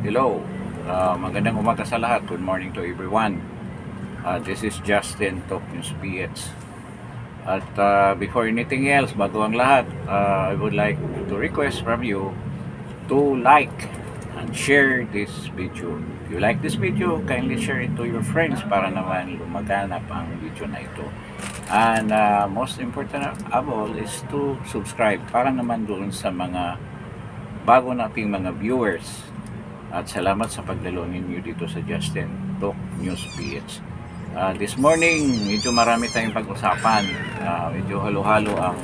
Hello, magandang umaga sa lahat. Good morning to everyone. This is Justin, Top News PH. At before anything else, bago ang lahat, I would like to request from you to like and share this video. If you like this video, kindly share it to your friends para naman lumaganap ang video na ito. And most important of all is to subscribe para naman doon sa mga bago nating mga viewers. At salamat sa pagdalo ninyo dito sa Justin Talk News PH. This morning, medyo marami tayong pag-usapan. Medyo halo-halo ang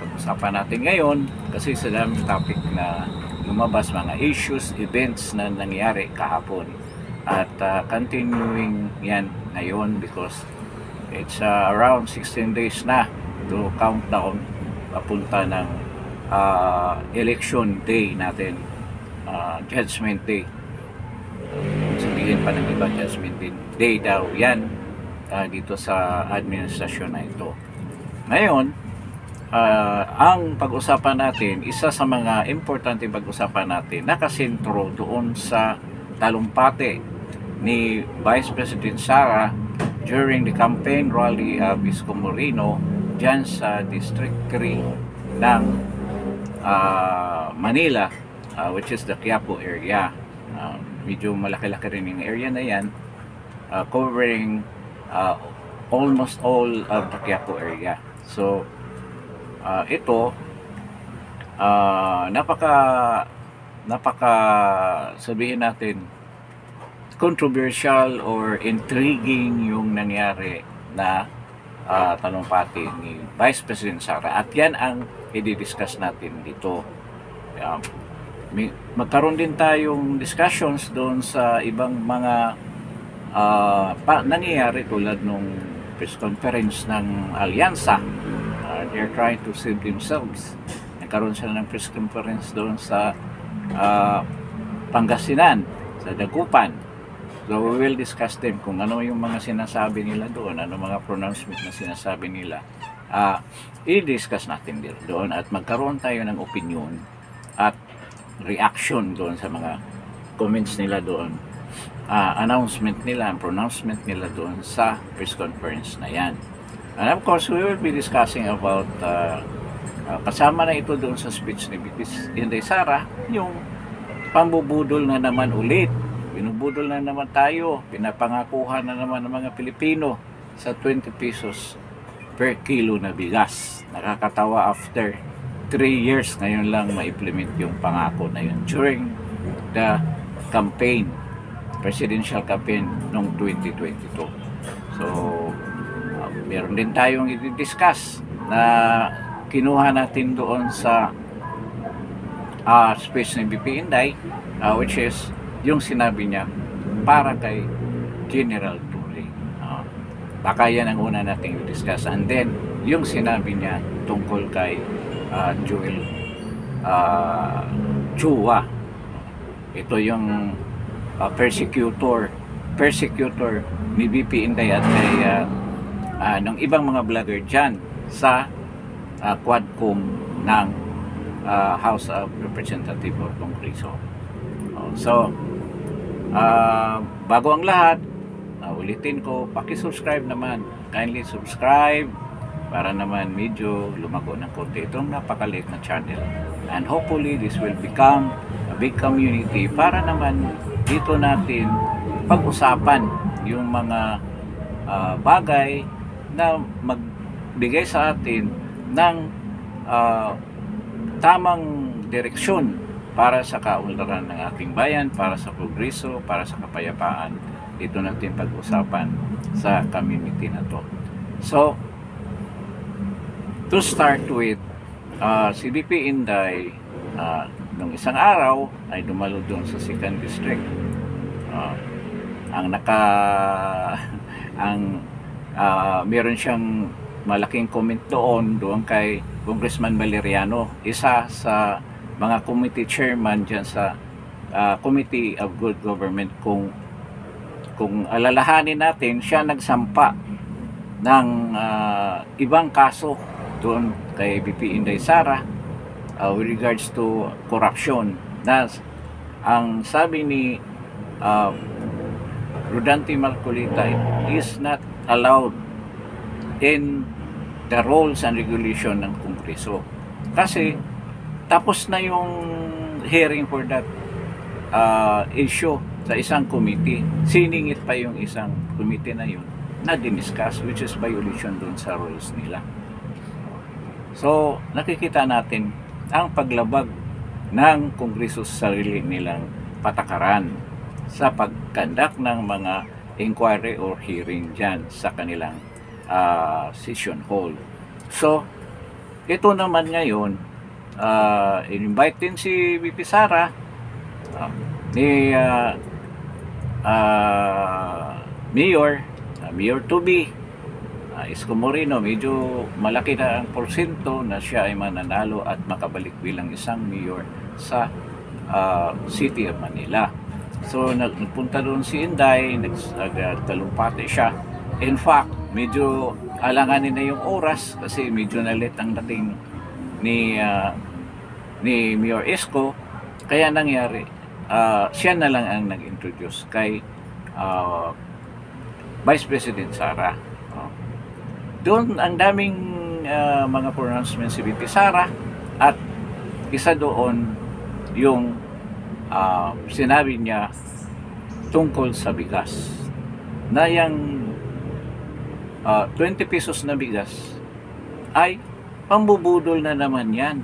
pag-usapan natin ngayon kasi sa daming topic na lumabas, mga issues, events na nangyari kahapon. At continuing yan ngayon because it's around 16 days na to countdown papunta ng election day natin. Judgment Day. Sabihin pa ng iba, Judgment Day daw yan dito sa administrasyon na ito. Ngayon, ang pag-usapan natin, isa sa mga importante pag-usapan natin, nakasentro doon sa talumpate ni Vice President Sara during the campaign rally of Isko Moreno dyan sa District 3 ng Manila, which is the Quiapo area. Medyo malaki-laki rin yung area na yan, covering almost all of the Quiapo area. So ito napaka sabihin natin controversial or intriguing yung nangyari na talumpati ni Vice President Sara, at yan ang i-discuss natin dito. Magkaroon din tayong discussions doon sa ibang mga nangyayari tulad nung press conference ng Alyansa. They're trying to save themselves. Nagkaroon sila ng press conference doon sa Pangasinan, sa Dagupan. So we will discuss them kung ano yung mga sinasabi nila doon, ano mga pronouncement na sinasabi nila. I-discuss natin doon at magkaroon tayo ng opinion at reaction doon sa mga comments nila doon, announcement nila, pronouncement nila doon sa press conference na yan. And of course, we will be discussing about kasama na ito doon sa speech ni Inday Sara, yung pambubudol na naman ulit. Binubudol na naman tayo, pinapangakuhan na naman ng mga Pilipino sa 20 pesos per kilo na bigas. Nakakatawa, after 3 years ngayon lang ma-implement yung pangako na yun during the campaign, presidential campaign noong 2022. So meron din tayong i-discuss na kinuha natin doon sa speech ni BP Inday, which is yung sinabi niya para kay General Tully. Baka yan ang una nating i-discuss, and then yung sinabi niya tungkol kay Joel Chua. Ito yung persecutor ni BP Inday at kay ng ibang mga vlogger dyan sa Quadcom ng House of Representatives or Congreso. So bago ang lahat, ulitin ko, paki-subscribe naman, kindly subscribe para naman medyo lumago ng konti itong napakaliit na channel, and hopefully this will become a big community para naman dito natin pag-usapan yung mga bagay na magbigay sa atin ng tamang direksyon para sa kaunlaran ng ating bayan, para sa progreso, para sa kapayapaan. Dito natin pag-usapan sa community na to. So to start with, si BP Inday nung isang araw ay dumalo doon sa 2nd District. Meron siyang malaking comment doon kay Congressman Valeriano, isa sa mga committee chairman dyan sa Committee of Good Government. Kung alalahanin natin, siya nagsampa ng ibang kaso doon kay BP Inday Sara with regards to corruption na Ang sabi ni uh, Rodante Marcolita is not allowed in the rules and regulation ng Kongreso. Kasi tapos na yung hearing for that issue sa isang committee. Siningit pa yung isang committee na yun na diniscuss, which is violation dun sa rules nila. So, nakikita natin ang paglabag ng Kongreso sa sarili nilang patakaran sa pagkandak ng mga inquiry or hearing dyan sa kanilang session hall. So, ito naman ngayon, in-invite din si VP Sara, ni Mayor to be Isko Moreno. Medyo malaki na ang porsyento na siya ay mananalo at makabalik bilang isang mayor sa City of Manila. So nagpunta doon si Inday, nagtalumpati siya. In fact, medyo alanganin na yung oras kasi medyo nalit ang dating ni Mayor Isko. Kaya nangyari, siya na lang ang nag-introduce kay Vice President Sara. Doon ang daming mga pronouncements si VP Sara, at isa doon yung sinabi niya tungkol sa bigas. Na yung 20 pesos na bigas ay pambubudol na naman yan.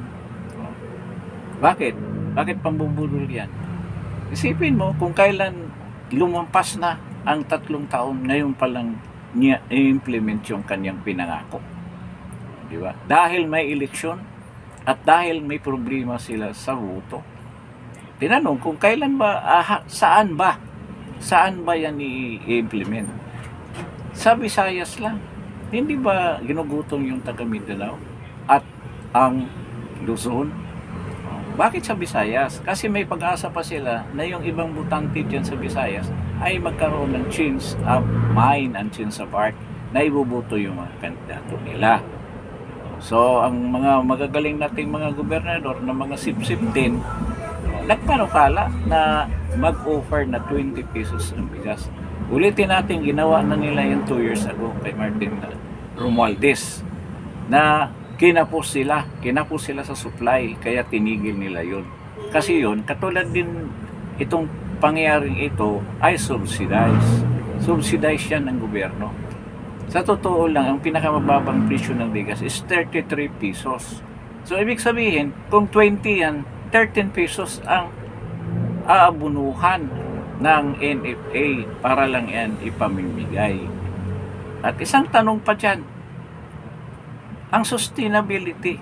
Bakit? Bakit pambubudol yan? Isipin mo kung kailan lumampas na ang 3 taon, ngayon pa lang niya i-implement yung kanyang pinangako. Di ba? Dahil may eleksyon at dahil may problema sila sa boto. Tinanong kung kailan ba, saan ba yan i-implement? Sa Visayas lang. Hindi ba ginugutom yung taga Mindanao at ang Luzon? Bakit sa Visayas? Kasi may pag-asa pa sila na yung ibang butante dyan sa Visayas ay magkaroon ng change of mind and change of heart na ibubuto yung mga kandidato nila. So, ang mga magagaling nating mga gobernador na mga sip-sip din, nagpanukala na mag-offer na 20 pesos ng bigas. Ulitin natin, ginawa na nila yung 2 years ago kay Martin Romualdez na kinapos sila sa supply, kaya tinigil nila yun. Kasi yun, katulad din itong pangyayaring ito ay subsidize yan ng gobyerno. Sa totoo lang, ang pinakamababang presyo ng bigas is 33 pesos. So ibig sabihin, kung 20 yan, 13 pesos ang aabunuhan ng NFA para lang yan ipamimigay. At isang tanong pa dyan, ang sustainability,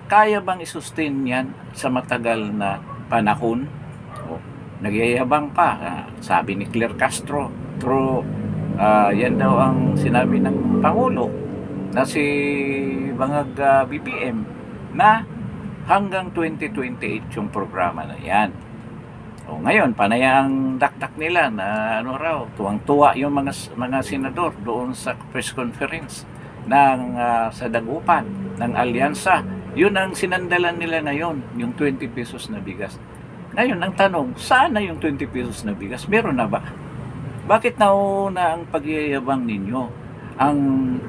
kaya bang i-sustain yan sa matagal na panahon? Nagyayabang pa, sabi ni Claire Castro, yan daw ang sinabi ng Pangulo na si Bangag BBM na hanggang 2028 yung programa na yan. Ngayon, panay ang dakdak nila na tuwang-tuwa yung mga senador doon sa press conference ng sa dagupan ng alyansa. Yun ang sinandalan nila ngayon, yung 20 pesos na bigas. Ngayon, ang tanong, saan na yung 20 pesos na bigas? Meron na ba? Bakit nauna ang pagyayabang ninyo? Ang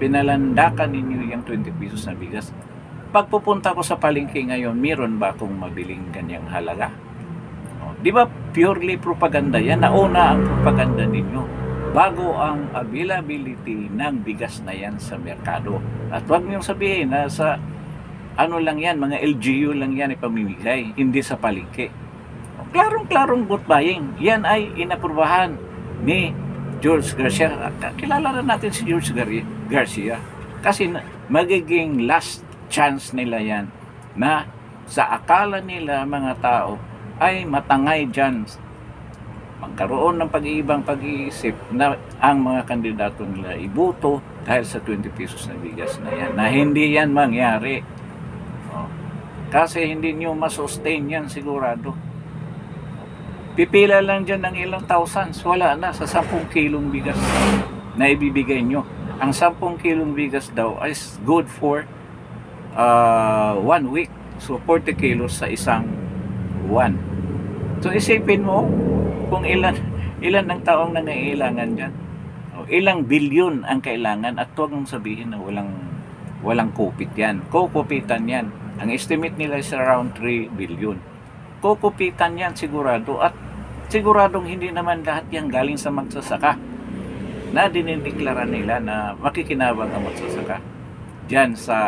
pinalandakan ninyo yung 20 pesos na bigas. Pagpupunta ko sa palengke ngayon, meron ba akong mabiling ganyang halaga? Di ba purely propaganda yan? Nauna ang propaganda ninyo bago ang availability ng bigas na yan sa merkado. At huwag niyong sabihin na sa lang yan, mga LGU lang yan ipamimigay, hindi sa palengke. Klarong-klarong vote buying. Yan ay inaprubahan ni George Garcia. Kilala na natin si George Garcia. Kasi magiging last chance nila yan na sa akala nila mga tao ay matangay dyan, magkaroon ng pag-iibang pag-iisip na ang mga kandidato nila iboto dahil sa 20 pesos na bigas na yan, na hindi yan mangyari. Kasi hindi nyo masustain yan sigurado. Pipila lang dyan ng ilang thousands, wala na sa 10 kilong bigas na ibibigay nyo. Ang 10 kilong bigas daw is good for 1 week. So 40 kilos sa isang buwan. So isipin mo kung ilan ang taong nangailangan diyan. O, ilang bilyon ang kailangan at huwag mong sabihin na walang kupit yan. Kukupitan yan. Ang estimate nila is around 3 billion. Kukupitan yan sigurado at siguradong hindi naman lahat yan galing sa magsasaka na dinideklara nila na makikinabang ang magsasaka diyan sa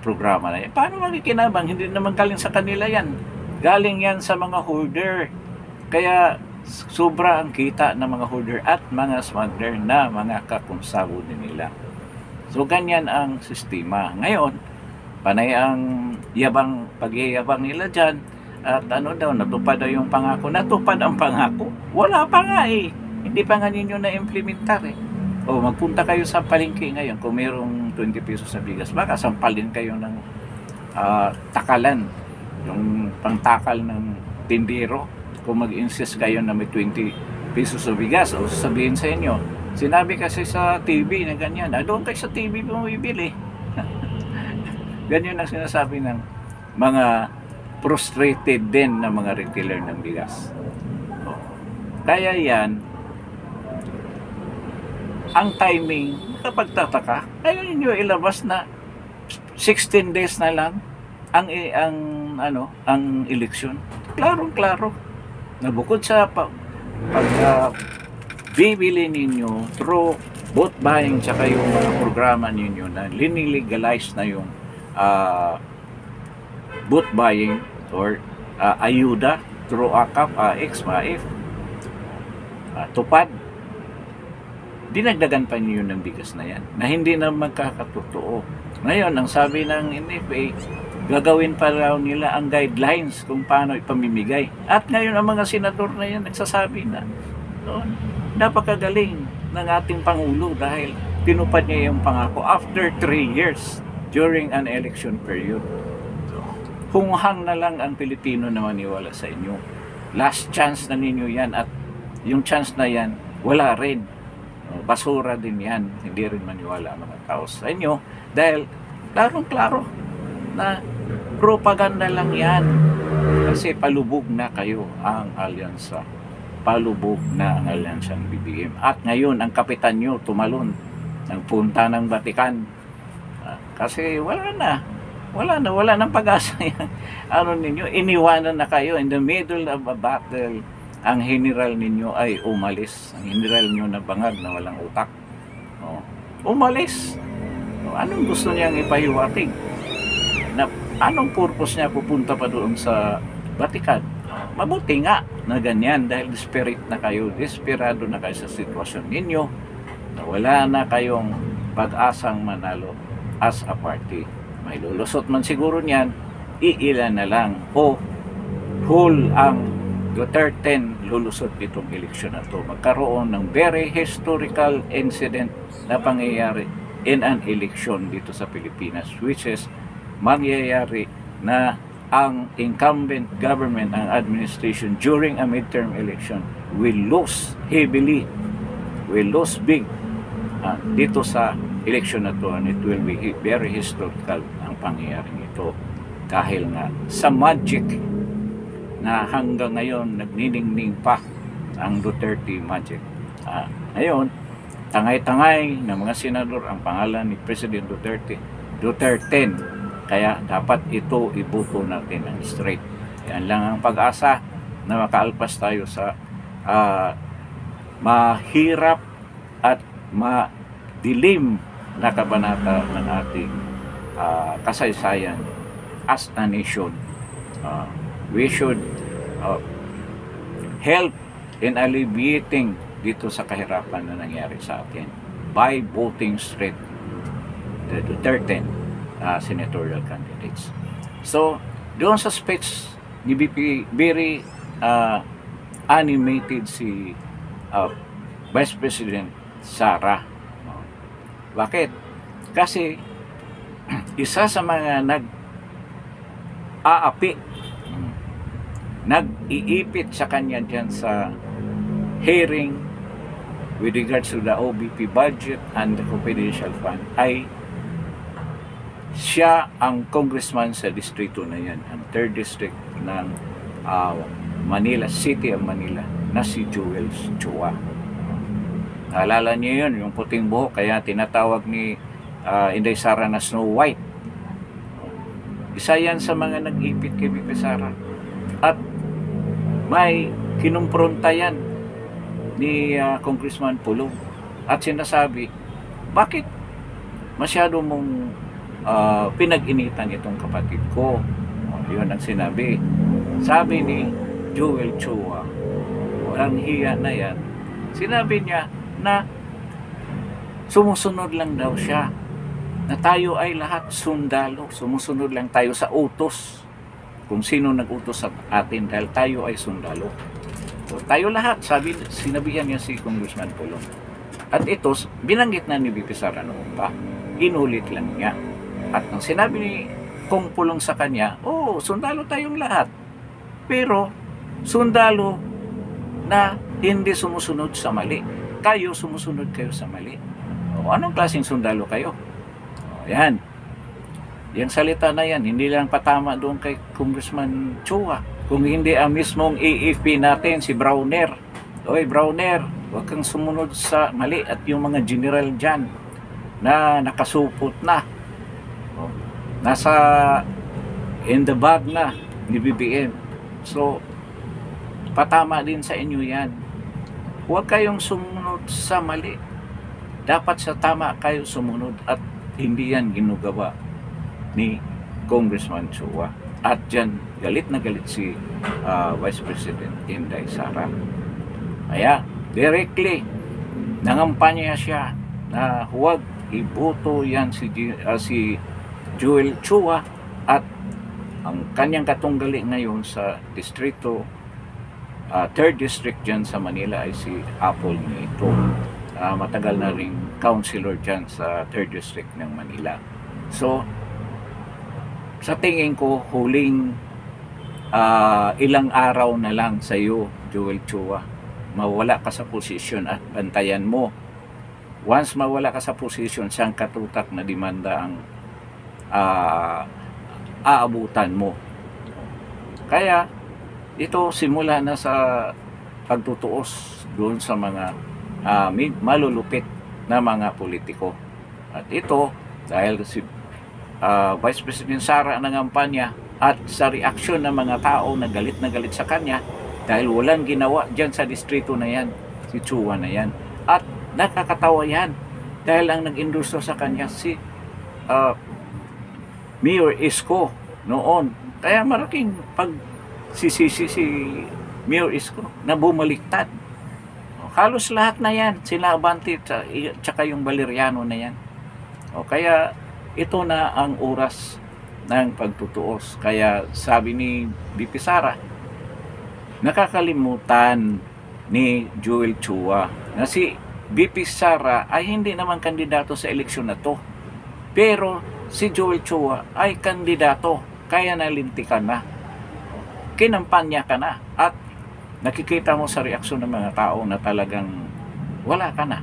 programa na yan. Paano makikinabang? Hindi naman galing sa kanila yan. Galing yan sa mga holder. Kaya sobra ang kita ng mga holder at mga smuggler na mga kakunsabo din nila. So ganyan ang sistema. Ngayon, panay ang pagyayabang nila dyan at natupad daw yung pangako. Natupad ang pangako? Wala pa nga eh. Hindi pa nga ninyo na-implementar eh. O magpunta kayo sa palengke ngayon kung mayroong 20 pesos sa bigas, baka sampalin kayo ng takalan, yung pangtakal ng tindero kung mag-insist kayo na may 20 pesos sa bigas. O sabihin sa inyo, sinabi kasi sa TV na ganyan, doon kayo sa TV bumibili. Ganyan ang sinasabi ng mga frustrated din na mga retailer ng bigas. Kaya yan, ang timing, kapagtataka, ayaw ninyo ilabas na 16 days na lang ang eleksyon. Klarong-klaro. Na bukod sa bibili ninyo through vote buying tsaka yung mga programa ninyo na linilegalize na yung vote buying or ayuda through AKAP, AX, MAIF, tupad, dinagdagan pa niyo ng bigas na yan na hindi na magkakatotoo. Ngayon, ang sabi ng NFA, gagawin pa raw nila ang guidelines kung paano ipamimigay. At ngayon, ang mga senador na yan nagsasabi na napakagaling ng ating Pangulo dahil tinupad niya yung pangako after 3 years during an election period. So, hunghang na lang ang Pilipino na maniwala sa inyo. Last chance na ninyo yan at yung chance na yan, wala rin. Basura din yan. Hindi rin maniwala ang mga tao sa inyo dahil klarong-klaro na propaganda lang yan. Kasi palubog na kayo ang alyansa. Palubog na ang alyansang BBM. At ngayon, ang kapitan nyo tumalon. Nagpunta ng Vatican. Kasi wala nang pag-asa yan. Ninyo, iniwanan na kayo in the middle of a battle. Ang general ninyo ay umalis. Ang general nyo na bangag na walang utak. Umalis. Anong gusto niyang ipahiwatig? Anong purpose niya pupunta pa doon sa Vatican? Mabuti nga na ganyan dahil desperado na kayo sa sitwasyon ninyo na wala na kayong pag-asang manalo as a party. May lulusot man siguro niyan, iilan na lang o whole ang Duterte lulusot itong eleksyon na ito. Magkaroon ng very historical incident na pangyayari in an election dito sa Pilipinas, which is mangyayari na ang incumbent government, ang administration during a midterm election will lose heavily, will lose big dito sa election na ito, and it will be very historical ang pangyayaring ito dahil nga sa magic na hanggang ngayon nagniningning pa ang Duterte magic. Ngayon, tangay-tangay ng mga senador ang pangalan ni President Duterte. Kaya dapat ito ibuto natin ng straight. Yan lang ang pag-asa na makaalpas tayo sa mahirap at madilim na kabanata ng ating kasaysayan as a nation. We should help in alleviating dito sa kahirapan na nangyari sa atin by voting straight the Duterte senatorial candidates. So, doon sa speech ni BP, very animated si Vice President Sara. Bakit? Kasi isa sa mga nag-iipit sa kanya dyan sa hearing with regards to the OBP budget and the confidential fund ay siya ang congressman sa distrito na yan, ang 3rd district ng Manila, City of Manila, na si Joel Chua. Naalala niyo yun, yung puting buhok, kaya tinatawag ni Inday Sara na Snow White. Isa yan sa mga nag-ipit kay BP Sara. At may kinumpronta yan ni Congressman Pulong. At sinasabi, bakit masyado mong pinag-initan itong kapatid ko? Yun ang sinabi. Sabi ni Joel Chua, walang hiya na yan. Sinabi niya na sumusunod lang daw siya, na tayo ay lahat sundalo, sumusunod lang tayo sa utos kung sino nag-utos sa atin, dahil tayo ay sundalo. So, tayo lahat, sinabihan niya si Congressman Pulong. At ito, binanggit na ni BP Sara noon pa, inulit lang niya. At ang sinabi ni Kong Pulong sa kanya, sundalo tayong lahat, pero sundalo na hindi sumusunod sa mali. Kayo, sumusunod kayo sa mali. Anong klaseng sundalo kayo? Yan. Yung salita na yan, hindi lang patama doon kay Congressman Chua. Kung hindi ang mismong AFP natin, si Browner. Oy, Browner, huwag kang sumunod sa mali. At yung mga general dyan na nakasupot na, nasa in the bag na ni BBM. So, patama din sa inyo yan. Huwag kayong sumunod sa mali. Dapat sa tama kayo sumunod, at hindi yan ginagawa ni Congressman Chua. At dyan, galit na galit si Vice President Inday Sara. Kaya, directly, nangampanya siya na huwag iboto yan si Joel Chua, at ang kanyang katunggali ngayon sa distrito, 3rd district dyan sa Manila ay si Apple Nito. Matagal na ring councilor dyan sa 3rd district ng Manila. So, sa tingin ko, huling ilang araw na lang sa iyo, Joel Chua, mawala ka sa posisyon at bantayan mo. Once mawala ka sa posisyon, siyang katutak na demanda ang aabutan mo. Kaya, ito simula na sa pagtutuos doon sa mga malulupit na mga politiko. At ito, dahil si Vice President Sara nangampanya, at sa reaksyon ng mga tao na galit sa kanya, dahil walang ginawa dyan sa distrito na yan, si Chua na yan. At nakakatawa yan, dahil ang nag-endorso sa kanya si Mayor Isko noon. Kaya malaking pagsisisi si Mayor Isko na bumaliktad. Halos lahat na yan, sila Abante tsaka yung Valeriano na yan. Kaya ito na ang oras ng pagtutuos. Kaya sabi ni BP Sara, nakakalimutan ni Joel Chua na si BP Sara ay hindi naman kandidato sa eleksyon na to. Pero si Joel Chua ay kandidato, kaya nalintikan na. Kinampanya ka na, at nakikita mo sa reaksyon ng mga tao na talagang wala ka na.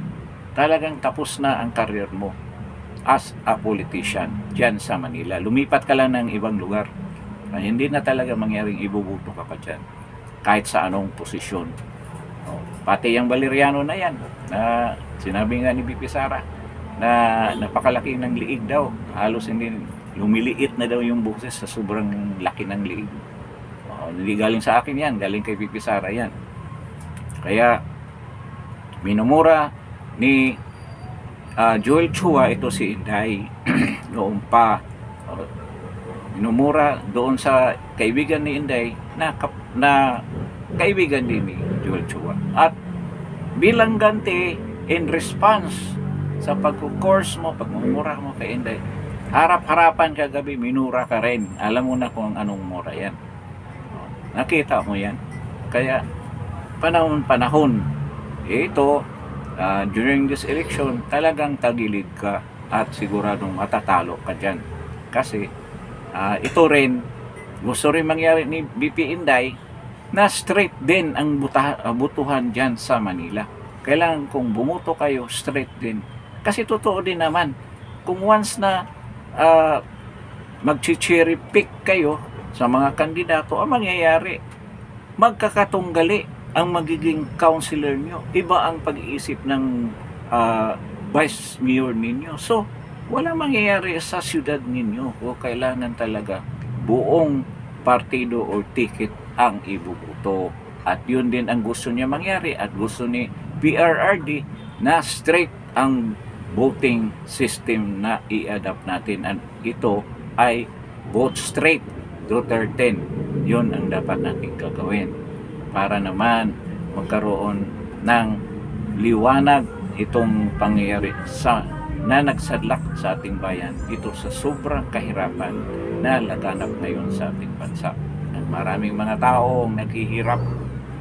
Talagang tapos na ang career mo as a politician dyan sa Manila. Lumipat ka lang ng ibang lugar. Hindi na talaga mangyaring ibubuto ka pa dyan, kahit sa anong posisyon. Pati yung Valeriano na yan, na sinabi nga ni BP Sara na napakalaki ng liig daw. Halos hindi, lumiliit na daw yung boses sa sobrang laki ng liig. Hindi galing sa akin yan, galing kay BP Sara yan. Kaya minumura ni Joel Chua ito si Inday noon pa. Minumura doon sa kaibigan ni Inday na kaibigan din ni Joel Chua. At bilang ganti, in response sa pag-course mo, pagmumura mo kay Inday, harap-harapan kagabi, minura ka rin. Alam mo na kung anong mura yan. Nakita mo yan. Kaya panahon ito, during this election, talagang tagilid ka at siguradong matatalo ka dyan. Kasi ito rin, gusto rin mangyari ni BP Inday na straight din ang butuhan dyan sa Manila. Kailangan kung bumuto kayo, straight din. Kasi totoo din naman, kung once na mag-cherry pick kayo sa mga kandidato, ang mangyayari, magkakatunggali ang magiging counselor nyo. Iba ang pag-iisip ng vice mayor ninyo. So, wala mangyayari sa syudad ninyo. O kailangan talaga buong partido o ticket ang ibubuto. At yun din ang gusto niya mangyari at gusto ni PRRD na straight ang voting system na i-adapt natin. At ito ay vote straight Duterte. Yun ang dapat natin gagawin para naman magkaroon ng liwanag itong pangyayari na nagsadlak sa ating bayan. Ito sa sobrang kahirapan na laganap ngayon sa ating bansa. At maraming mga taong naghihirap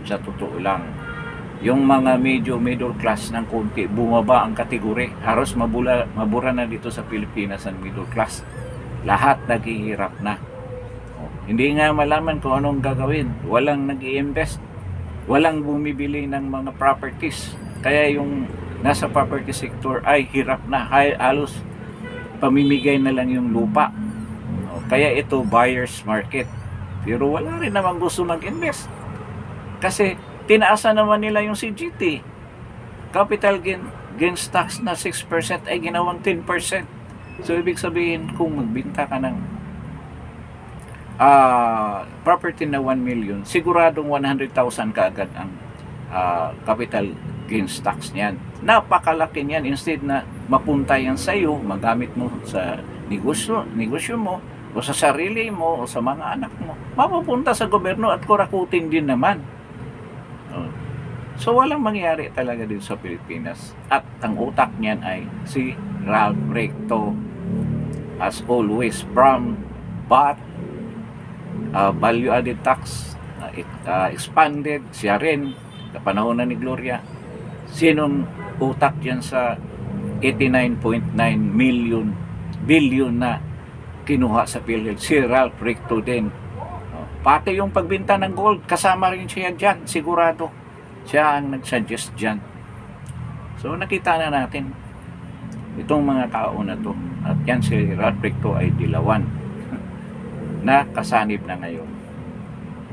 sa totoo lang. Yung mga medyo middle class ng konti, bumaba ang kategori. Halos mabura na dito sa Pilipinas ang middle class. Lahat naghihirap na. Hindi nga malaman kung anong gagawin. Walang nag-i-invest. Walang bumibili ng mga properties. Kaya yung nasa property sector ay hirap na. Halos pamimigay na lang yung lupa. Kaya ito buyer's market. Pero wala rin naman gusto mag-invest. Kasi tinaasan naman nila yung CGT. Capital gains tax na 6% ay ginawang 10%. So ibig sabihin kung magbinta ka ng property na 1 million, siguradong 100,000 kaagad ang capital gains tax niyan. Napakalaki niyan. Instead na mapunta yan sa iyo, magamit mo sa negosyo mo, o sa sarili mo, o sa mga anak mo, mapupunta sa gobyerno at kurakutin din naman. So walang mangyari talaga din sa Pilipinas. At ang utak niyan ay si Ralph Recto, as always, from value added tax expanded, siya rin sa panahon na ni Gloria. Sinong utak dyan sa 89.9 billion na kinuha sa PhilHealth? Si Ralph Recto din. Pati yung pagbinta ng gold, kasama rin siya dyan, sigurado. Siya ang nag-suggest dyan. So nakita na natin itong mga tao na to. At yan si Ralph Recto ay dilawan na kasanib na ngayon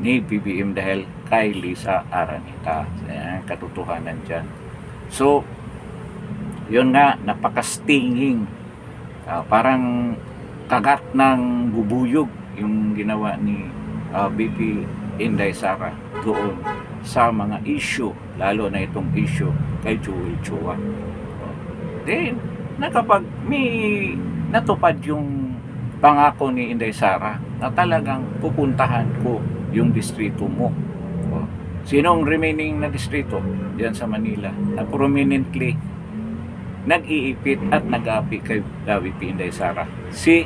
ni BBM dahil kay Lisa Araneta. Ayan, katotohanan dyan. So, yun nga, napaka-stinging. Parang kagat ng bubuyog yung ginawa ni BP Inday Sara doon sa mga issue, lalo na itong issue kay Joel Chua. Then, nakapag may natupad yung pangako ni Inday Sara na talagang pupuntahan ko yung distrito mo. Sinong remaining na distrito diyan sa Manila na prominently nag-iipit at nag-aapi kay VP Inday Sara? Si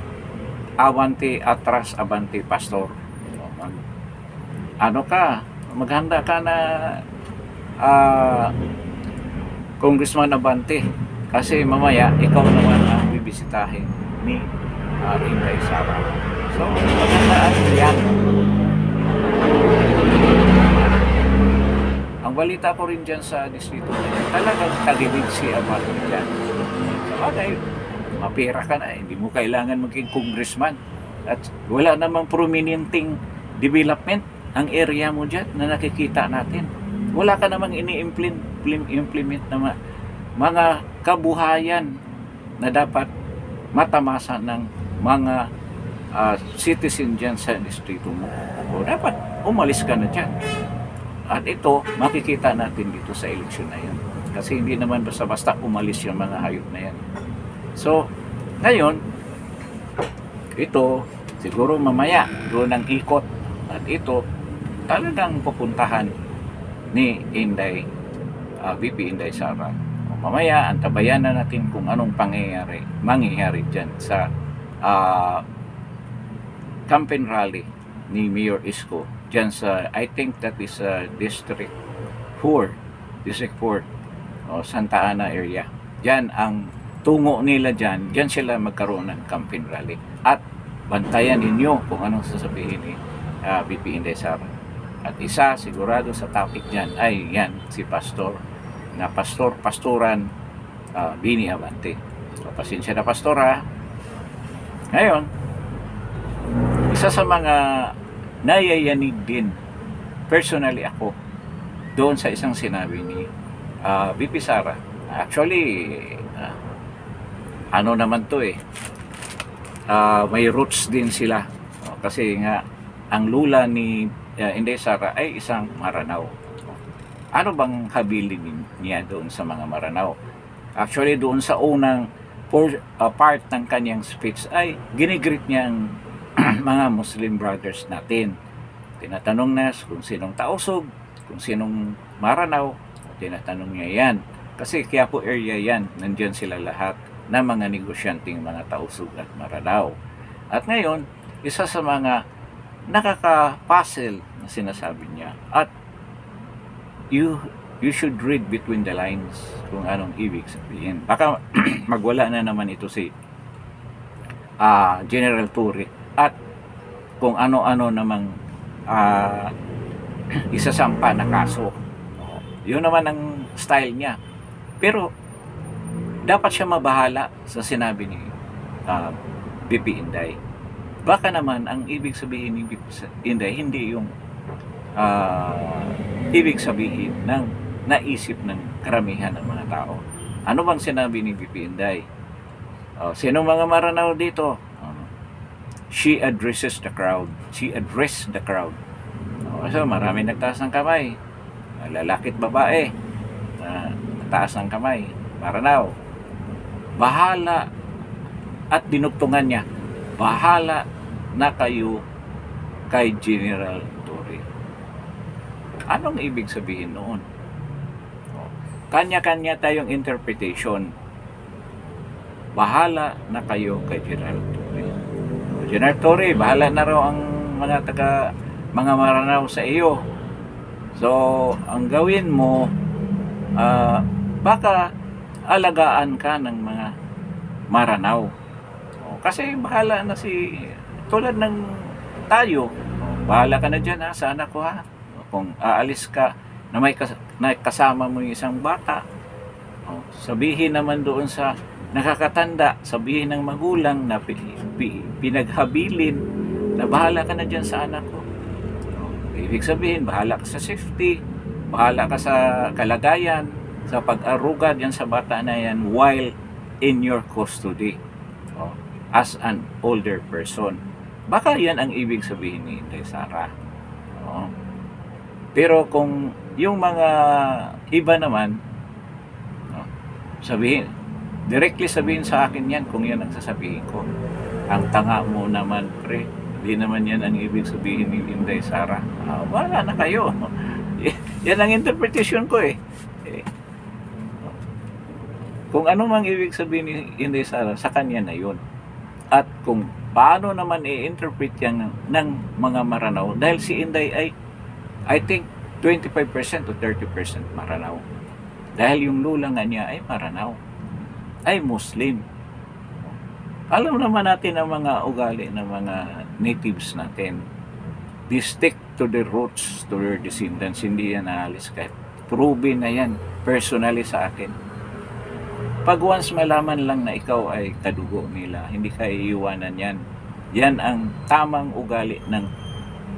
Avante Atras Abante Pastor. Ano ka? Maghanda ka na Congressman Abante, kasi mamaya ikaw naman ang bibisitahin ni Inday Sara. So, magandaan yan. Ang balita ko rin dyan sa distrito na yan, talagang tagibig si Abante dyan. Sabagay, mapira ka na, hindi mo kailangan maging congressman. At wala namang prominenting development ang area mo dyan na nakikita natin. Wala ka namang ini-implement na mga kabuhayan na dapat matamasa ng mga citizen dyan sa distrito mo. O dapat umalis ka na dyan. At ito, makikita natin dito sa eleksyon na yan. Kasi hindi naman basta-basta umalis yung mga hayop na yan. So, ngayon, ito, siguro mamaya, doon ang ikot. At ito, talagang pupuntahan ni VP Inday Sara. O mamaya, antabayan na natin kung anong mangyayari dyan sa campaign rally ni Mayor Isko dyan sa, I think that is District 4 o Santa Ana area. Dyan ang tungo nila dyan sila magkaroon ng campaign rally. At bantayan ninyo kung anong sasabihin ni VP Inday Sara. At isa sigurado sa topic dyan ay yan, si Pastoran Bini Abante. So, pasensya na pastora. Ngayon, isa sa mga nayayanig din personally ako doon sa isang sinabi ni VP Sara. Actually, ano naman to may roots din sila. Kasi nga, ang lula ni Inday Sara ay isang Maranao. Ano bang habilin niya doon sa mga Maranao? Actually, doon sa unang part ng kanyang speech ay ginigreet niya ang mga Muslim brothers natin. Tinatanong na kung sinong Tausug, kung sinong Maranao, tinatanong niya yan. Kasi Quiapo area yan, nandyan sila lahat na mga negosyanteng mga Tausug at Maranao. At ngayon, isa sa mga nakaka-puzzle na sinasabi niya, at you should read between the lines kung anong ibig sabihin. Baka magwala na naman ito si General Torre at kung ano-ano namang isasampa na kaso. Yun naman ang style niya. Pero dapat siya mabahala sa sinabi ni VP Inday. Baka naman ang ibig sabihin ni VP Inday hindi yung ibig sabihin ng naisip ng karamihan ng mga tao. Ano bang sinabi ni VP Inday? Sino mga Maranao dito? She addresses the crowd. She addressed the crowd. So marami nagtaas ng kamay. Lalaki at babae. Nagtaas ng kamay. Maranao. Bahala at dinugtungan niya. Bahala na kayo kay General Torre. Anong ibig sabihin noon? Kanya-kanya tayong interpretation. Bahala na kayo kay General Torre. General Torre, bahala na raw ang mga Maranao sa iyo. So, ang gawin mo, baka alagaan ka ng mga Maranao. Kasi bahala na tulad ng tayo, bahala ka na dyan sa anak ko Kung aalis ka, na may kasama mo yung isang bata, sabihin naman doon sa nakakatanda, sabihin ng magulang na pinaghabilin na bahala ka na dyan sa anak ko. Ibig sabihin, bahala ka sa safety, bahala ka sa kalagayan, sa pag-aruga dyan sa bata na yan while in your custody as an older person. Baka yan ang ibig sabihin ni Inday Sara. Pero kung yung mga iba naman, directly sabihin sa akin yan kung yan ang sasabihin ko. Ang tanga mo naman, pre. Hindi naman yan ang ibig sabihin ni Inday Sara. Wala na kayo. Yan ang interpretation ko Kung ano mang ibig sabihin ni Inday Sara, sa kanya na yun. At kung paano naman i-interpret yan ng mga Maranao, dahil si Inday ay, I think, 25% to 30% Maranao. Dahil yung lula nga niya ay Maranao, ay Muslim. Alam naman natin ang mga ugali ng mga natives natin. They stick to their roots, to their descendants. Hindi yan naalis kahit proven na yan personally sa akin. Pag once malaman lang na ikaw ay kadugo nila, hindi ka iiwanan yan. Yan ang tamang ugali ng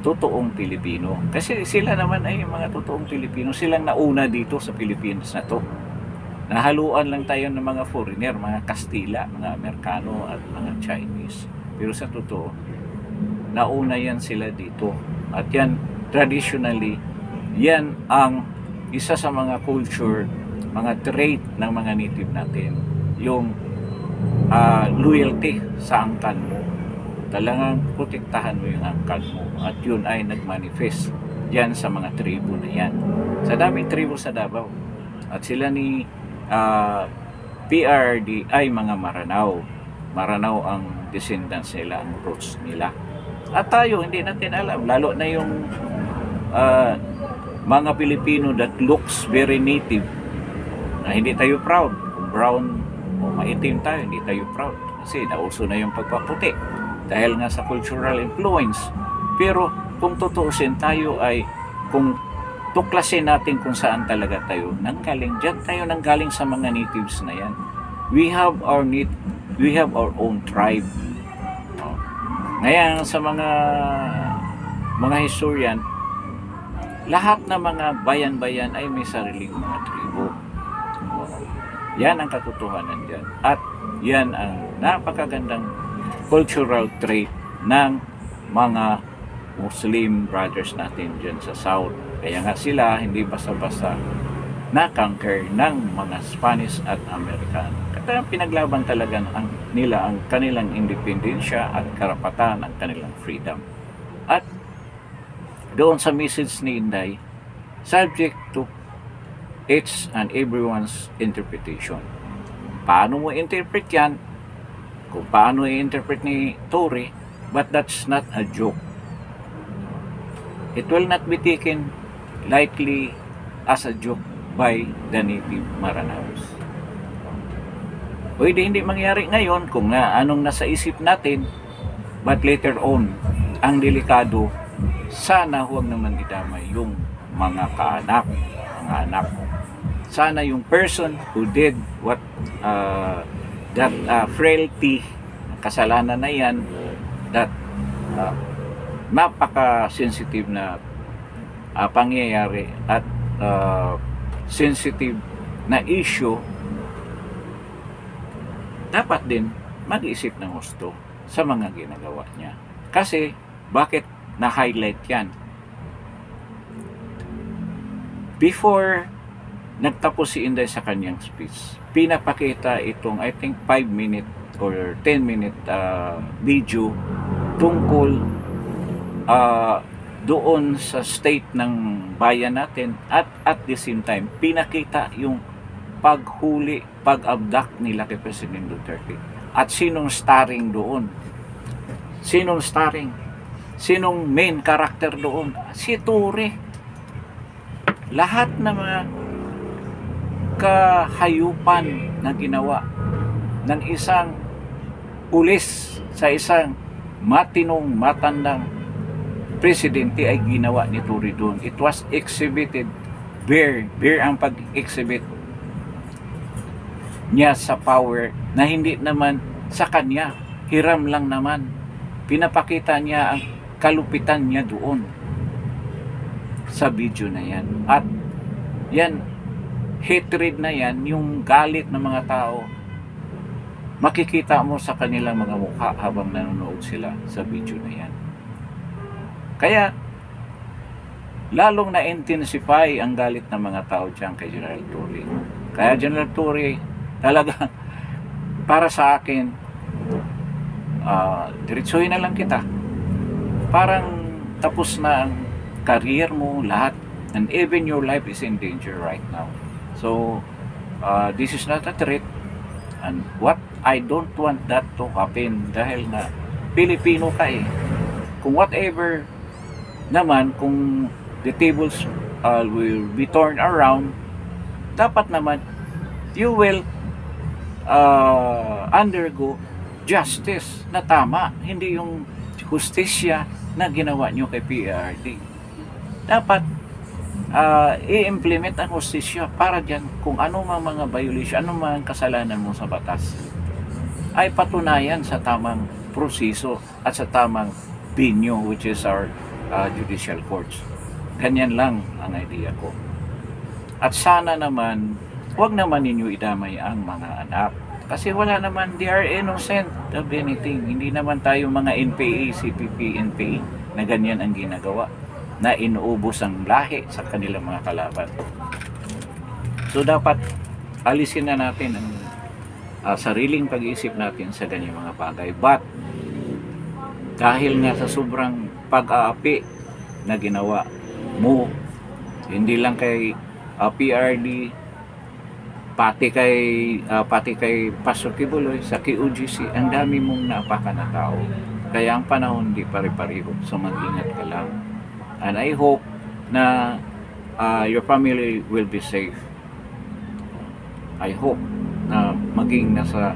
totoong Pilipino. Kasi sila naman ay mga totoong Pilipino. Silang nauna dito sa Pilipinas na to. Nahaluan lang tayo ng mga foreigner, mga Kastila, mga Amerikano at mga Chinese. Pero sa totoo, nauna yan sila dito. At yan, traditionally, yan ang isa sa mga culture, mga trait ng mga native natin. Yung loyalty sa angkan mo. Talagang protektahan mo yung angkan mo. At yun ay nagmanifest yan sa mga tribo na yan. Sa daming tribo sa Davao. At sila ni PRD ay mga Maranao. Maranao ang descendants nila, ang roots nila. At tayo, hindi natin alam. Lalo na yung mga Pilipino that looks very native. Na hindi tayo proud. Kung brown o maitim tayo, hindi tayo proud. Kasi nauso na yung pagpaputi. Dahil nga sa cultural influence. Pero kung tutuusin tayo ay, kung tuklasin natin kung saan talaga tayo nanggaling. Diyan tayo nanggaling sa mga natives na yan. We have our own tribe. Ngayon sa mga historian, lahat ng mga bayan-bayan ay may sariling mga tribo. Yan ang katotohanan dyan. At yan ang napakagandang cultural trait ng mga Muslim brothers natin dyan sa South. Kaya nga sila hindi basta-basta na-conquer ng mga Spanish at American. Kaya pinaglaban talaga nila ang kanilang independensya at karapatan, ang kanilang freedom. At doon sa message ni Inday, subject to each and everyone's interpretation. Paano mo interpret yan? Kung paano i-interpret ni Tory, but that's not a joke. It will not be taken lightly as a joke by the native Maranaos. Pwede hindi mangyari ngayon kung anong nasa isip natin, but later on, ang delikado, sana huwag naman idamay yung mga kaanak, mga anak. Sana yung person who did what that frailty, kasalanan na yan, that napaka-sensitive na pangyayari at sensitive na issue, dapat din mag-isip ng gusto sa mga ginagawa niya. Kasi, bakit na-highlight yan? Before nagtapos si Inday sa kanyang speech, pinapakita itong, I think, 5-minute or 10-minute video tungkol doon sa state ng bayan natin, at the same time, pinakita yung paghuli, pag-abduct nila kay President Duterte. At sinong starring doon? Sinong starring? Sinong main character doon? Si Tory. Lahat na mga kahayupan na ginawa ng isang pulis sa isang matinong, matandang presidente ay ginawa ni Tory doon. It was exhibited, bare ang pag-exhibit niya sa power na hindi naman sa kanya, hiram lang naman. Pinapakita niya ang kalupitan niya doon sa video na yan. At yan, hatred na yan, yung galit ng mga tao, makikita mo sa kanilang mga mukha habang nanonood sila sa video na yan. Kaya lalong na-intensify ang galit ng mga tao dyan kay General Tory. Kaya General Tory, talaga, para sa akin, diretsuhin na lang kita. Parang tapos na ang career mo, lahat, and even your life is in danger right now. So, this is not a threat, and what I don't want that to happen, dahil na Pilipino ka eh. Kung whatever naman, kung the tables will be turned around, dapat naman you will undergo justice na tama, hindi yung hustisya na ginawa nyo kay PRD. Dapat i-implement ang hustisya para dyan kung ano mang mga violation, ano mang kasalanan mo sa batas ay patunayan sa tamang proseso at sa tamang binyo, which is our judicial courts. Ganyan lang ang idea ko. At sana naman huwag naman ninyo idamay ang mga anak. Kasi wala naman, they are innocent of anything. Hindi naman tayo mga NPA, CPP, NPA na ganyan ang ginagawa, na inuubos ang lahi sa kanilang mga kalaban. So dapat alisin na natin ang sariling pag-iisip natin sa ganyang mga bagay. But dahil nga sa sobrang pag-aapi na ginawa mo, hindi lang kay PRD, pati kay Pastor Kibuloy sa KOGC, ang dami mong napaka na tao. Kaya ang panahon di pare-pareho, so mag-ingat ka lang. And I hope na your family will be safe. I hope na maging nasa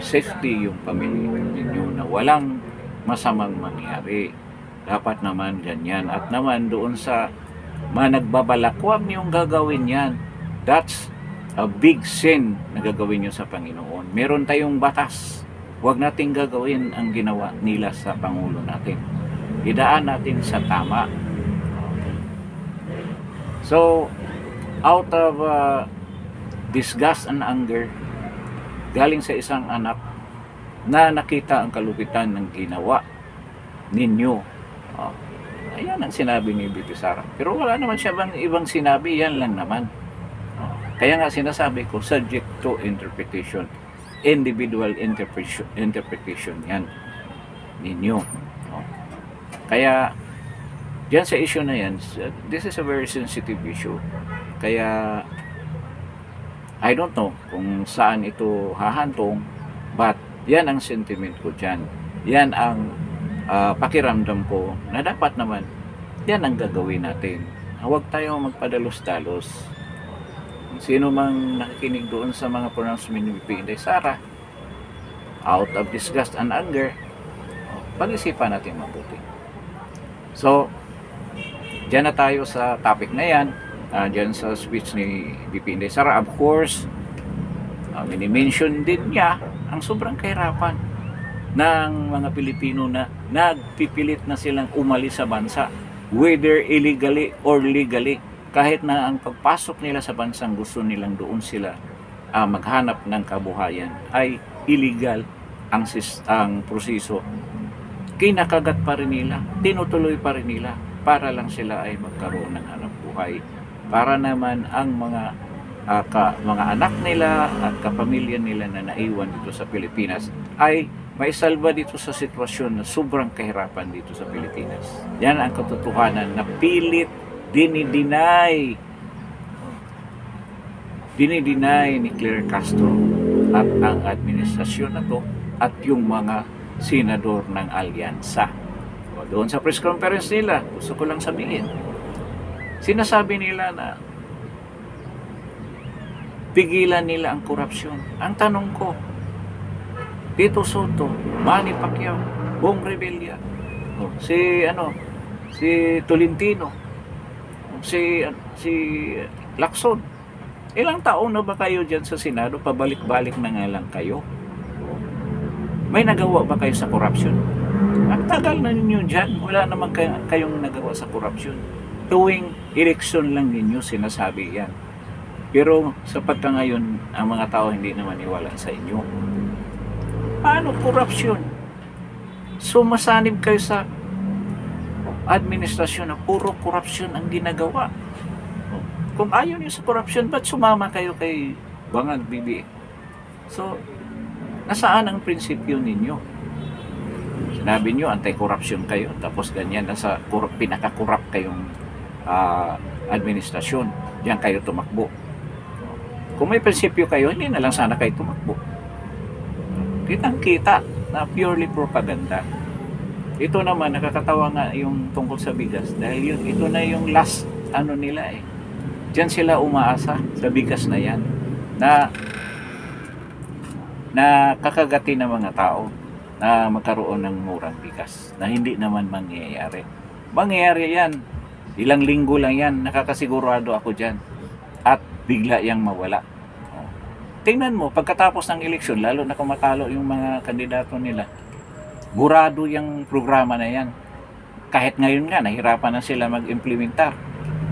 safety yung pamilya ninyo, na walang masamang mangyari. Dapat naman ganyan. At naman doon sa mga nagbabalak, huwag niyong gagawin yan. That's a big sin na gagawin nyo sa Panginoon. Meron tayong batas. Huwag nating gagawin ang ginawa nila sa Pangulo natin. Idaan natin sa tama. So, out of disgust and anger, galing sa isang anak na nakita ang kalupitan ng ginawa ninyo. Oh, ayan ang sinabi ni Bibi Sara. Pero wala naman siya bang ibang sinabi, yan lang naman. Oh, kaya nga sinasabi ko, subject to interpretation. Individual interpretation yan ninyo. Oh. Kaya, diyan sa issue na yan, this is a very sensitive issue. Kaya, I don't know kung saan ito hahantong, but yan ang sentiment ko dyan. Yan ang pakiramdam ko na dapat naman, yan ang gagawin natin. Huwag tayo magpadalos-dalos. Kung sino mang nakikinig doon sa mga pronouncement ni Inday Sara, out of disgust and anger, pag-isipan natin mabuti. So, dyan na tayo sa topic na yan. Dyan sa speech ni VP Inday Sara, of course, mini-mention din niya ang sobrang kahirapan ng mga Pilipino na nagpipilit na silang umalis sa bansa, whether illegally or legally. Kahit na ang pagpasok nila sa bansang gusto nilang doon sila maghanap ng kabuhayan, ay illegal ang proseso. Kinakagat pa rin nila, tinutuloy pa rin nila para lang sila ay magkaroon ng hanap buhay. Para naman ang mga anak nila at kapamilya nila na naiwan dito sa Pilipinas ay maisalba dito sa sitwasyon na sobrang kahirapan dito sa Pilipinas. Yan ang katotohanan na pilit dinideny ni Claire Castro at ang administrasyon na to at yung mga senador ng alyansa. O, doon sa press conference nila, gusto ko lang sabihin, sinasabi nila na pigilan nila ang korupsyon. Ang tanong ko, Tito Soto, Manny Pacquiao, Bong Revilla, si Tolentino, si Lacson, ilang taon na ba kayo dyan sa Senado? Pabalik-balik na nga lang kayo. May nagawa ba kayo sa korupsyon? Ang tagal na ninyo dyan, wala naman kayong nagawa sa korupsyon. Tuwing eleksyon lang ninyo sinasabi yan. Pero sa pagka ngayon, ang mga tao hindi naman iwala sa inyo. Paano korupsyon? Sumasanib kayo sa administrasyon na puro korupsyon ang ginagawa. Kung ayaw niyo sa korupsyon, ba't sumama kayo kay Bangag BBM? So, nasaan ang prinsipyo ninyo? Sinabi niyo, anti-corruption kayo, tapos ganyan, nasa pinaka-corrupt kayong administrasyon. Diyan kayo tumakbo. Kung may prinsipyo kayo, hindi na lang sana kayo tumakbo. Kitang-kita na purely propaganda. Ito naman, nakakatawa nga yung tungkol sa bigas. Dahil ito na yung last nila eh. Diyan sila umaasa sa bigas na yan. Na kakagati ng mga tao na magkaroon ng murang bigas. Na hindi naman mangyayari. Mangyayari yan. Ilang linggo lang yan. Nakakasigurado ako dyan. At bigla yang mawala. Tingnan mo, pagkatapos ng eleksyon, lalo na kung matalo yung mga kandidato nila, burado yung programa na yan. Kahit ngayon nga, nahirapan na sila mag-implementar.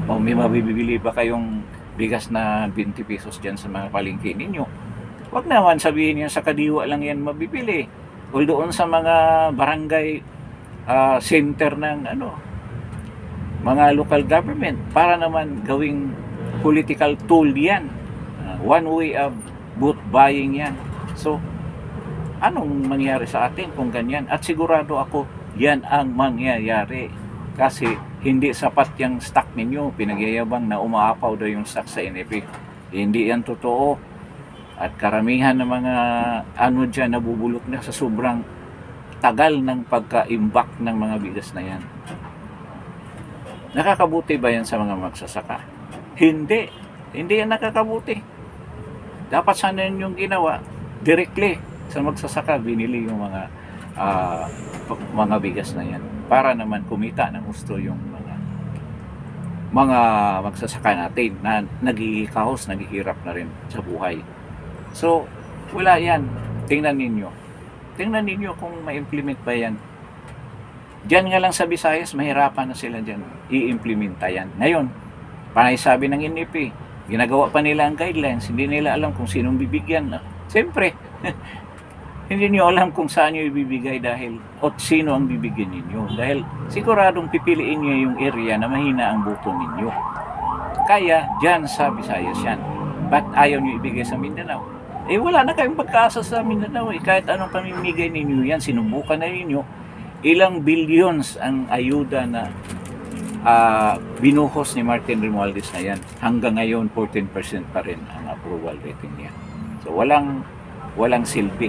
O may mabibili ba kayong bigas na 20 pesos dyan sa mga palengke ninyo? Huwag naman sabihin yan sa kadiwa lang yan mabibili. O doon sa mga barangay center ng mga local government para naman gawing political tool yan. One way of vote buying yan. So, anong mangyayari sa atin kung ganyan? At sigurado ako, yan ang mangyayari. Kasi hindi sapat yung stock ninyo. Pinagyayabang na umaapaw daw yung stock sa NFA. Hindi yan totoo. At karamihan ng mga dyan nabubulok na sa sobrang tagal ng pagka-imbak ng mga bigas na yan. Nakakabuti ba yan sa mga magsasaka? Hindi. Hindi yan nakakabuti. Dapat sana yung ginawa directly sa magsasaka, binili yung mga bigas na yan para naman kumita ng gusto yung mga magsasaka natin na nagigikahos, naghihirap na rin sa buhay. So, wala yan. Tingnan ninyo kung ma-implement ba yan. Diyan nga lang sa Visayas, mahirapan na sila dyan i-implementa yan. Ngayon, Panay sabi ng NEP, ginagawa pa nila ang guidelines, hindi nila alam kung sinong bibigyan. Siyempre, hindi niyo alam kung saan niyo ibibigay dahil o sino ang bibigyan ninyo. Dahil siguradong pipiliin niyo yung area na mahina ang boto ninyo. Kaya dyan sa Visayas yan. Ba't ayaw niyo ibigay sa Mindanao? Eh wala na kayong pagkaasa sa Mindanao. Kahit anong pamimigay ninyo yan, sinubukan na ninyo. Ilang billions ang ayuda na binuhos ni Martin Romualdez na yan. Hanggang ngayon, 14% pa rin ang approval rating niya. So walang silbi.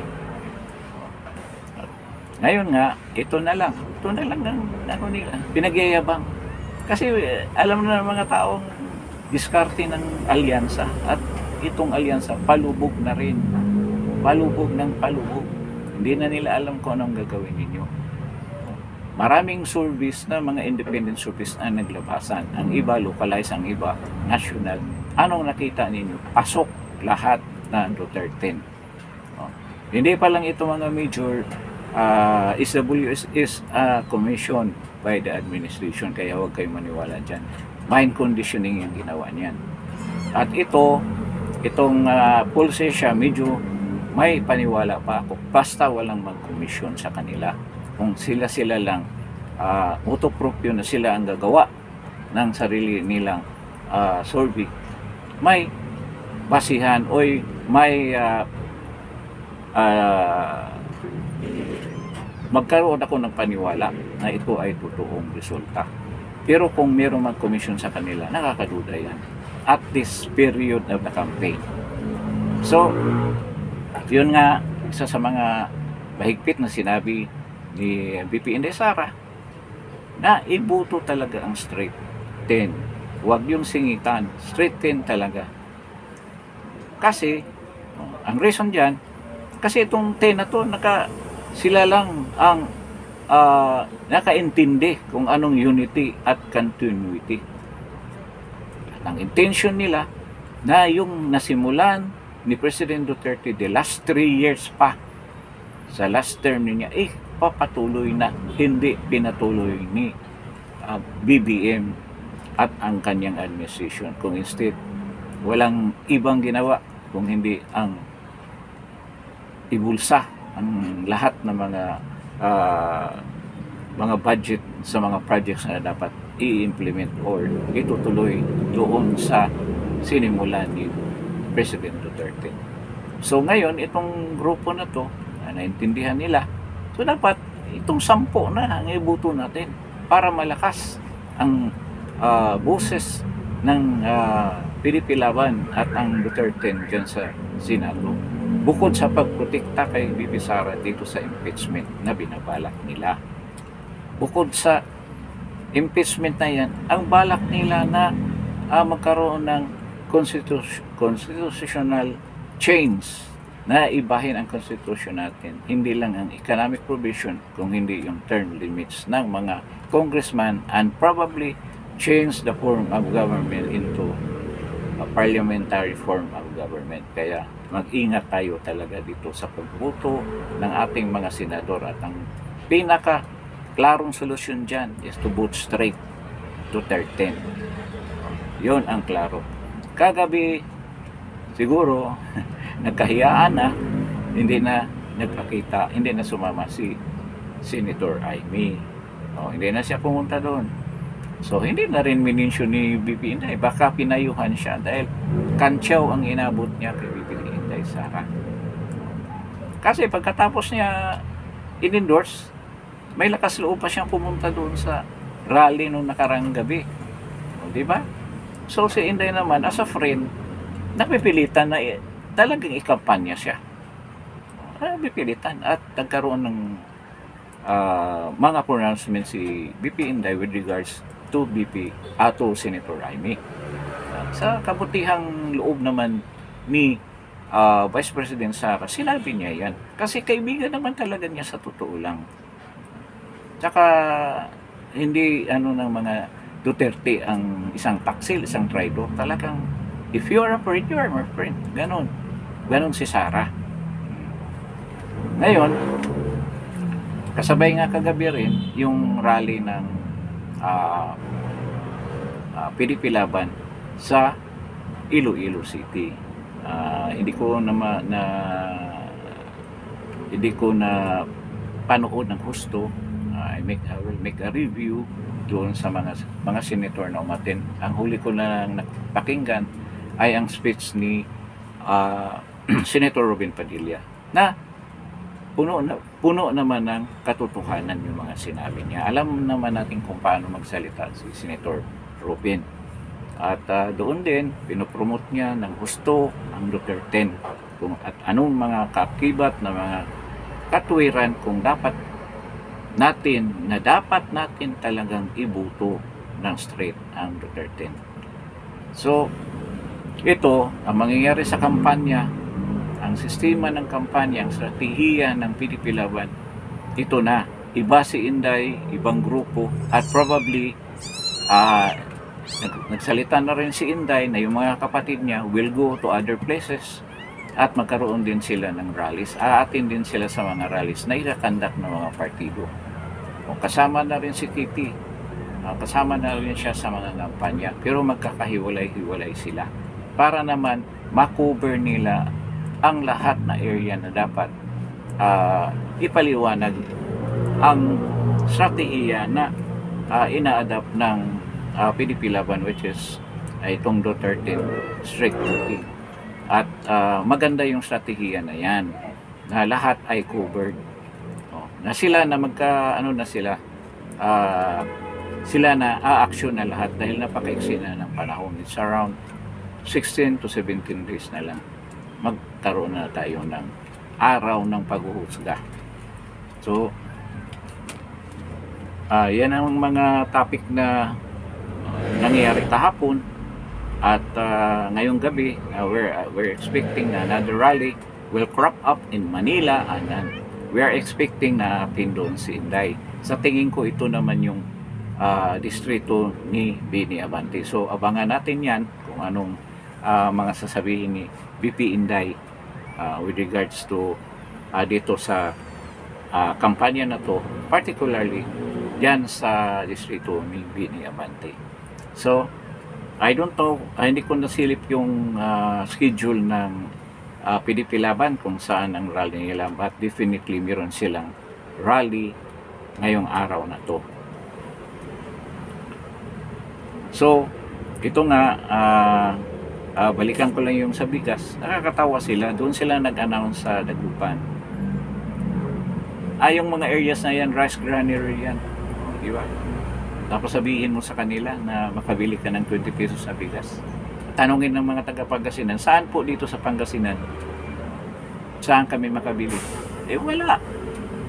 Ngayon nga, ito na lang ng ano nila, pinagyayabang. Kasi alam na ng mga taong diskarte ng alyansa at itong alyansa palubog na rin. Palubog ng palubog. Hindi na nila alam kung anong gagawin ninyo. Maraming service na mga independent service na naglabasan. Ang iba localized, ang iba national. Anong nakita ninyo? Pasok lahat na Duterte. Hindi pa lang ito mga major. SWS is commissioned by the administration, kaya huwag kayong maniwala dyan. Mind conditioning yung ginawa niyan. At itong pulse siya, medyo may paniwala pa ako basta walang mag-commission sa kanila. Kung sila lang autoprop yun na sila ang gagawa ng sarili nilang survey, may basihan o may magkaroon ako ng paniwala na ito ay totoong resulta. Pero kung mayroong mag-commission sa kanila, nakakaduda yan at this period of the campaign. So, yun nga, isa sa mga mahigpit na sinabi ni VP Inday Sara na ibuto talaga ang straight 10. Huwag yung singitan, straight 10 talaga. Kasi, ang reason dyan, kasi itong 10 na to, sila lang ang nakaintindi kung anong unity at continuity. At ang intention nila na yung nasimulan ni President Duterte the last 3 years pa sa last term niya, papatuloy na, hindi pinatuloy ni BBM at ang kanyang administration. Kung instead, walang ibang ginawa kung hindi ang ibulsa ang lahat ng mga budget sa mga projects na dapat i-implement or itutuloy doon sa sinimulan ni President Duterte. So ngayon, itong grupo na to, naintindihan nila, so dapat itong 10 na ang ibuto natin para malakas ang boses ng PDP Laban at ang Duterte dyan sa Senado. Bukod sa pagprotekta kay VP Sara dito sa impeachment na binabalak nila. Bukod sa impeachment na yan, ang balak nila na magkaroon ng constitutional change na ibahin ang constitution natin. Hindi lang ang economic provision, kung hindi yung term limits ng mga congressman and probably change the form of government into a parliamentary form of government. Kaya mag-ingat tayo talaga dito sa pagboto ng ating mga senador at ang pinaka klarong solusyon dyan is to vote straight to 13. Yun ang klaro. Kagabi siguro nagkahiyaan na, hindi na nagpakita, hindi na sumama si Senator Amy. Hindi na siya pumunta doon. So hindi na rin minensyon ni VP Inday, baka pinayuhan siya dahil kantsaw ang inabot niya kay VP Inday Sara. Kasi pagkatapos niya in-endorse, may lakas loob pa siyang pumunta doon sa rally nung nakarang gabi. Di ba? So si Inday naman as a friend, napipilitan na talagang ikampanya siya. Napipilitan at nagkaroon ng mga pronouncement si VP Inday with regards to to Senator Amy. Sa kabutihang loob naman ni Vice President Sara, sinabi niya yan. Kasi kaibigan naman talaga niya sa totoo lang. Tsaka hindi ng mga Duterte ang isang taksil, isang traitor. Talagang if you are a friend, you are my friend. Ganon. Ganon si Sara. Ngayon, kasabay nga kagabi rin yung rally ng PDP Laban sa Iloilo City. Hindi ko na panood ng husto. I will make a review doon sa mga senator na umatin. Ang huli ko lang napakinggan ay ang speech ni Senator Robin Padilla na puno naman ng katotohanan yung mga sinabi niya. Alam naman natin kung paano magsalita si Senator Robin. At doon din, pinopromote niya ng husto ang Duterte at anong mga kaakibat na mga katwiran kung dapat natin talagang ibuto ng straight ang Duterte. So, ito, ang mangyayari sa kampanya, ang sistema ng kampanya, ang strategiya ng PDP Laban, ito na. Iba si Inday, ibang grupo, at probably, nagsalita na rin si Inday na yung mga kapatid niya will go to other places at magkaroon din sila ng rallies. Aatin din sila sa mga rallies na ikakandak ng mga partido. O kasama na rin si Titi, kasama na rin siya sa mga kampanya, pero magkakahiwalay-hiwalay sila para naman makover nila ang lahat na area na dapat ipaliwanag ang strategiya na ina-adapt ng PDP Laban, which is itong Duterte strict voting. At maganda yung strategiya na yan na lahat ay covered, na sila na sila na a-action na lahat dahil napakaiksi na ng panahon. It's around 16 to 17 days na lang magkaroon na tayo ng araw ng paghuhusga. So yan ang mga topic na nangyayari kahapon. At ngayong gabi, we're expecting na another rally will crop up in Manila, and we are expecting na doon si Inday. Sa tingin ko, ito naman yung distrito ni Bini Abante. So abangan natin yan kung anong mga sasabihin ni BP Inday with regards to dito sa kampanya na to, particularly yan sa distrito ni Bini Abante. So I don't know, hindi ko nasilip yung schedule ng PDP Laban kung saan ang rally nila, but definitely meron silang rally ngayong araw na to. So ito nga, balikan ko lang yung sa bigas. Nakakatawa sila, doon sila nag-announce sa Dagupan. Yung mga areas na yan, rice granary yan, di ba? Tapos sabihin mo sa kanila na makabili ka ng 20 pesos na bigas. Tanungin ng mga taga-Pangasinan, saan po dito sa Pangasinan? Saan kami makabili? Wala.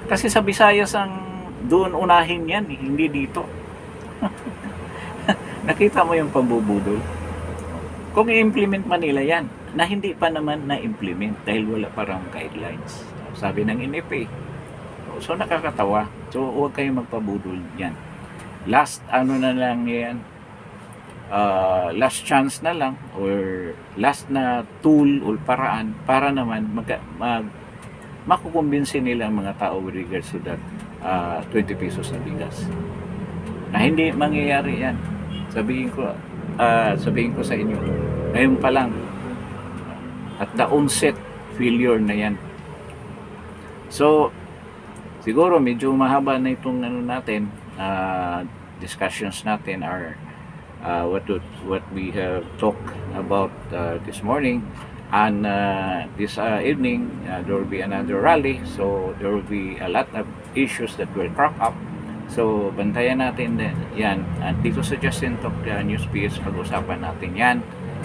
Kasi sa Visayas ang doon unahin yan, hindi dito. Nakita mo yung pambubudol? Kung i-implement Manila yan, na hindi pa naman na-implement dahil wala parang guidelines. Sabi ng NFA. So nakakatawa. So huwag kayong magpabudol yan. Last na lang yan, last chance na lang or last na tool o paraan para naman makukumbinsin nila ang mga tao with regards to that 20 pesos na bigas. Na hindi mangyayari yan. Sabihin ko sa inyo, ngayon pa lang, at the onset, failure na yan. So siguro medyo mahaba na itong natin, discussions natin are what we have talked about this morning, and this evening there will be another rally, so there will be a lot of issues that will crop up. So bantayan natin yan, at dito sa Justin Talk News PH pag-usapan natin yan.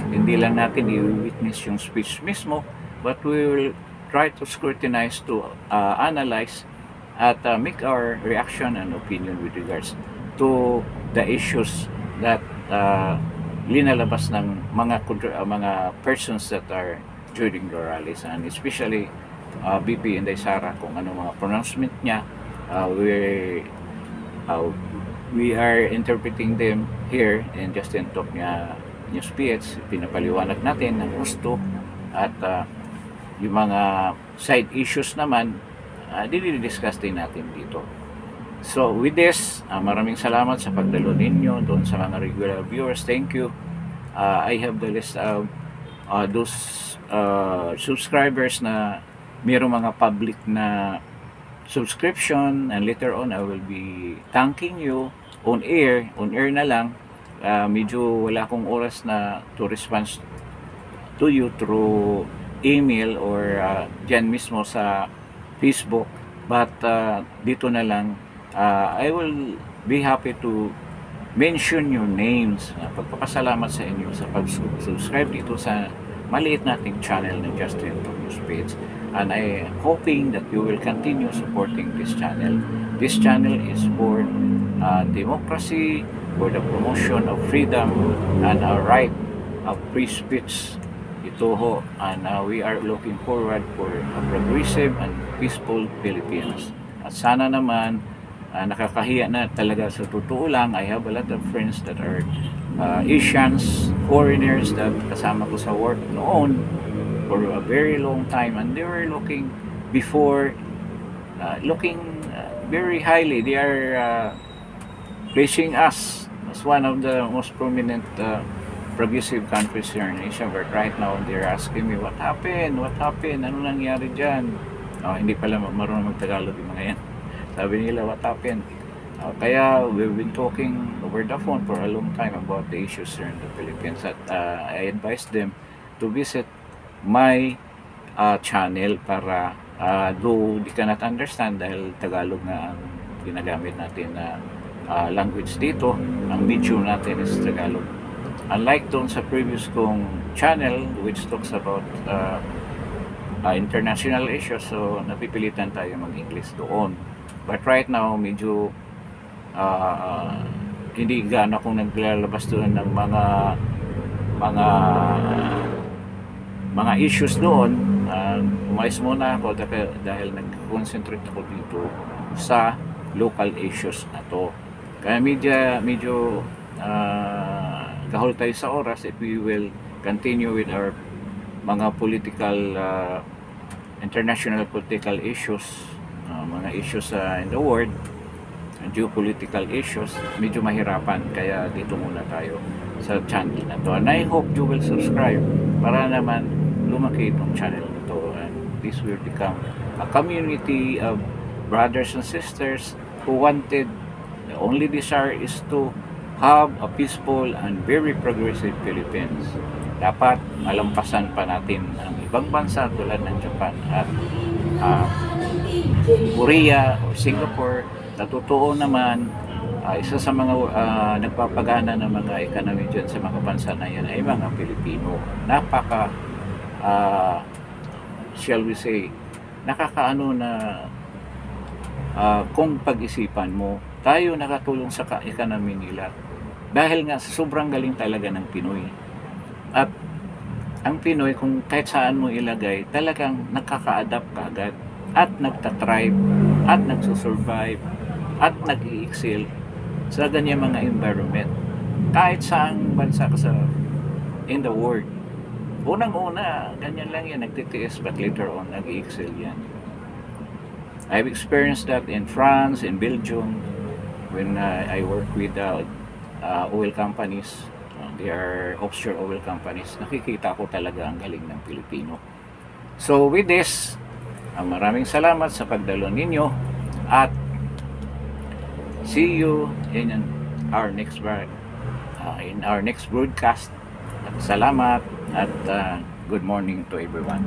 Hindi lang natin i-witness yung speech mismo, but we will try to scrutinize, to analyze at make our reaction and opinion with regards to the issues that linalabas ng mga persons that are during the rallies, and especially BP Inday Sara, kung ano mga pronouncement niya. We are interpreting them here in Justin Talk News PH. Pinapaliwanag natin ng gusto, at yung mga side issues naman dinidiscuss din natin dito. So with this, maraming salamat sa pagdalo ninyo doon sa mga regular viewers. Thank you. I have the list of those subscribers na mayroong mga public na subscription, and later on I will be thanking you on air na lang. Medyo wala akong oras na to respond to you through email or dyan mismo sa Facebook, but dito na lang I will be happy to mention your names. Pagpapasalamat sa inyo sa pag-subscribe dito sa maliit nating channel ng Justin Torres Page, and I am hoping that you will continue supporting this channel. This channel is for democracy, for the promotion of freedom and our right of free speech. Ito ho, and we are looking forward for a progressive and peaceful Philippines. At sana naman, nakakahiya na talaga sa totoo lang, I have a lot of friends that are Asians, foreigners that kasama ko sa work noon for a very long time, and they were looking before, looking very highly. They are placing us as one of the most prominent progressive countries here in Asia, but right now they're asking me, what happened? Ano nangyari dyan? Hindi pala marunong mag-Tagalog yung mga yan. Sabi nila, what happened? Kaya we've been talking over the phone for a long time about the issues here in the Philippines, at I advised them to visit my channel para though they cannot understand dahil Tagalog na ang ginagamit natin na language dito, ang medium natin is Tagalog. Unlike doon sa previous kong channel which talks about international issues, so napipilitan tayo mag-English doon. But right now, medyo hindi gaano akong naglalabas doon ng mga issues doon. Umayos muna ako dahil nag-concentrate ako dito sa local issues na to. Kaya medyo kahol tayo sa oras if we will continue with our mga political international political issues, mga issues in the world, geopolitical issues, medyo mahirapan. Kaya dito muna tayo sa channel na to, and I hope you will subscribe para naman lumaki itong channel na to, and this will become a community of brothers and sisters who wanted, the only desire is to have a peaceful and very progressive Philippines. Dapat malampasan pa natin ang ibang bansa tulad ng Japan at Korea o Singapore. Sa totoo naman, isa sa mga nagpapagana ng mga economy dyan sa mga bansa na yan ay mga Pilipino. Napaka shall we say, nakakaano na kung pag-isipan mo, tayo nakatulong sa economy nila dahil nga sa sobrang galing talaga ng Pinoy. At ang Pinoy, kung kahit saan mo ilagay, talagang nakaka-adapt kaagad at nagtatribe at nagsusurvive at nag-i-excel sa ganyan mga environment kahit saang bansa ka sa in the world. Unang-una, ganyan lang yan, nagtitiis, but later on nag-i-excel yan. I've experienced that in France, in Belgium, when I work with oil companies. They are offshore oil companies. Nakikita ko talaga ang galing ng Pilipino. So with this, maraming salamat sa pagdalo ninyo, at see you in our next broadcast. At salamat, at good morning to everyone.